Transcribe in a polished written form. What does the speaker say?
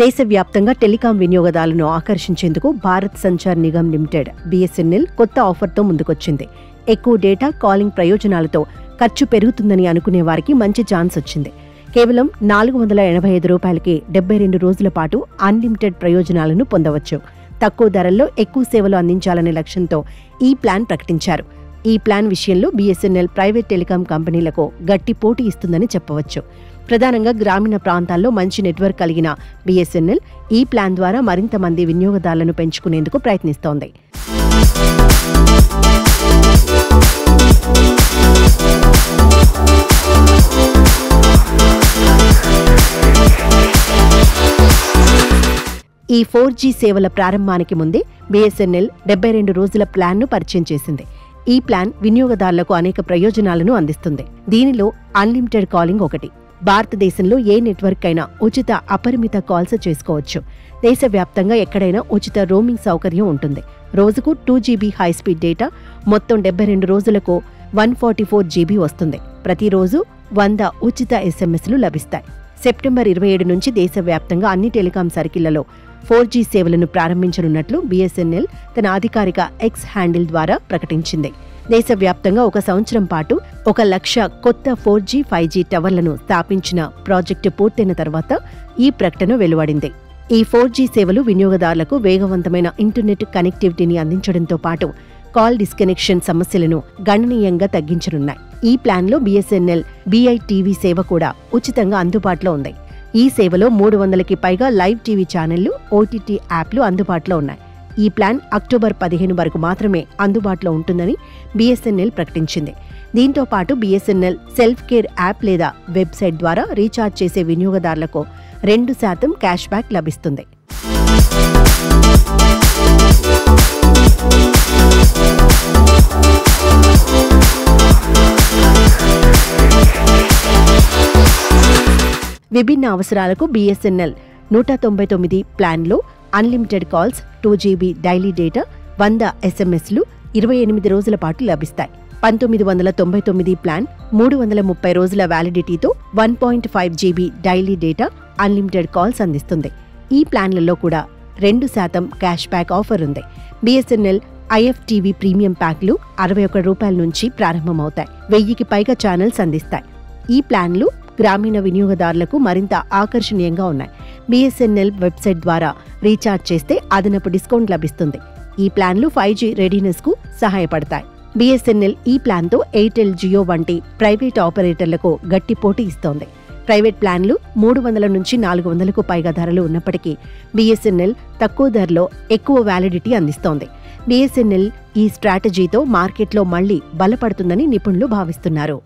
దేశవ్యాప్తంగా టెలికాం వినియోగదారులను ఆకర్షించేందుకు భారత్ సంచార్ నిగమ్ లిమిటెడ్ BSNL కొత్త ఆఫర్తో ముందుకొచ్చింది. ఎక్కువ డేటా కాలింగ్ ప్రయోజనాలతో ఖర్చు పెరుగుతుందని అనుకునే వారికి మంచి ఛాన్స్ వచ్చింది. కేవలం ₹485కి 72 రోజుల పాటు అన్లిమిటెడ్ ప్రయోజనాలను పొందవచ్చు. తక్కువ ధరల్లో ఎక్కువ సేవలు అందించాలనే లక్ష్యంతో ఈ ప్లాన్ ప్రకటించారు. ఈ ప్లాన్ విషయంలో BSNL ప్రైవేట్ టెలికాం కంపెనీలకు గట్టి పోటీ ఇస్తుందని చెప్పవచ్చు. ప్రధానంగా గ్రామీణ ప్రాంతాల్లో మంచి నెట్వర్క్ కలిగిన BSNL ఈ ప్లాన్ ద్వారా మరింత మంది వినియోగదారులను పెంచుకునేందుకు ప్రయత్నిస్తోంది. ఈ 4G సేవల ప్రారంభానికి ముందే BSNL 72 రోజుల ప్లాన్ను పరిచయం చేసింది. ఈ ప్లాన్ వినియోగదారులకు అనేక ప్రయోజనాలను అందిస్తుంది. దీనిలో అన్లిమిటెడ్ కాలింగ్ ఒకటి. భారతదేశంలో ఏ నెట్వర్క్ అయినా ఉచిత అపరిమిత కాల్స్ చేసుకోవచ్చు. దేశవ్యాప్తంగా ఎక్కడైనా ఉచిత రోమింగ్ సౌకర్యం ఉంటుంది. రోజుకు 2GB హైస్పీడ్ డేటా, మొత్తం 72 రోజులకు 144GB వస్తుంది. ప్రతిరోజు 100 ఉచిత SMSలు లభిస్తాయి. సెప్టెంబర్ 27 నుంచి దేశవ్యాప్తంగా అన్ని టెలికాం సర్కిళ్లలో 4G సేవలను ప్రారంభించనున్నట్లు BSNL తన అధికారిక X హ్యాండిల్ ద్వారా ప్రకటించింది. దేశవ్యాప్తంగా 1 సంవత్సరం పాటు 1,00,000 కొత్త 4G, 5G టవర్లను స్థాపించిన ప్రాజెక్టు పూర్తయిన తర్వాత ఈ ప్రకటన వెలువడింది. ఈ 4G సేవలు వినియోగదారులకు వేగవంతమైన ఇంటర్నెట్ కనెక్టివిటీని అందించడంతో పాటు కాల్ డిస్కనెక్షన్ సమస్యలను గణనీయంగా తగ్గించనున్నాయి. ఈ ప్లాన్లో BSNL BITV సేవ కూడా ఉచితంగా అందుబాటులో ఉంది. ఈ సేవలో 300కి పైగా లైవ్ టీవీ ఛానళ్లు, OTT యాప్లు అందుబాటులో ఉన్నాయి. ఈ ప్లాన్ అక్టోబర్ 15 వరకు మాత్రమే అందుబాటులో ఉంటుందని BSNL ప్రకటించింది. దీంతో పాటు BSNL సెల్ఫ్ కేర్ యాప్ లేదా వెబ్సైట్ ద్వారా రీఛార్జ్ చేసే వినియోగదారులకు 2% క్యాష్ బ్యాక్ లభిస్తుంది. విభిన్న అవసరాలకు BSNL 199 ప్లాన్లో unlimited calls, 2GB daily data, 100 SMSలు 28 రోజుల పాటు లభిస్తాయి. 1999 ప్లాన్ 330 రోజుల వ్యాలిడిటీతో 1.5GB daily data, unlimited calls అందిస్తుంది. ఈ ప్లాన్లలో కూడా 2% క్యాష్ బ్యాక్ ఆఫర్ ఉంది. BSNL IFTV ప్రీమియం ప్యాక్లు ₹61 నుంచి ప్రారంభమవుతాయి. 1000కి పైగా ఛానల్స్ అందిస్తాయి. ఈ ప్లాన్లు గ్రామీణ వినియోగదారులకు మరింత ఆకర్షణీయంగా ఉన్నాయి. BSNL వెబ్సైట్ ద్వారా రీఛార్జ్ చేస్తే అదనపు డిస్కౌంట్ లభిస్తుంది. ఈ ప్లాన్లు 5G రెడీనెస్ కు సహాయపడతాయి. BSNL ఈ ప్లాన్తో ఎయిర్టెల్, జియో వంటి ప్రైవేట్ ఆపరేటర్లకు గట్టి పోటీ ఇస్తోంది. ప్రైవేట్ ప్లాన్లు 300 నుంచి 400కు పైగా ధరలు ఉన్నప్పటికీ BSNL తక్కువ ధరలో ఎక్కువ వ్యాలిడిటీ అందిస్తోంది. BSNL ఈ స్ట్రాటజీతో మార్కెట్లో మళ్లీ బలపడుతుందని నిపుణులు భావిస్తున్నారు.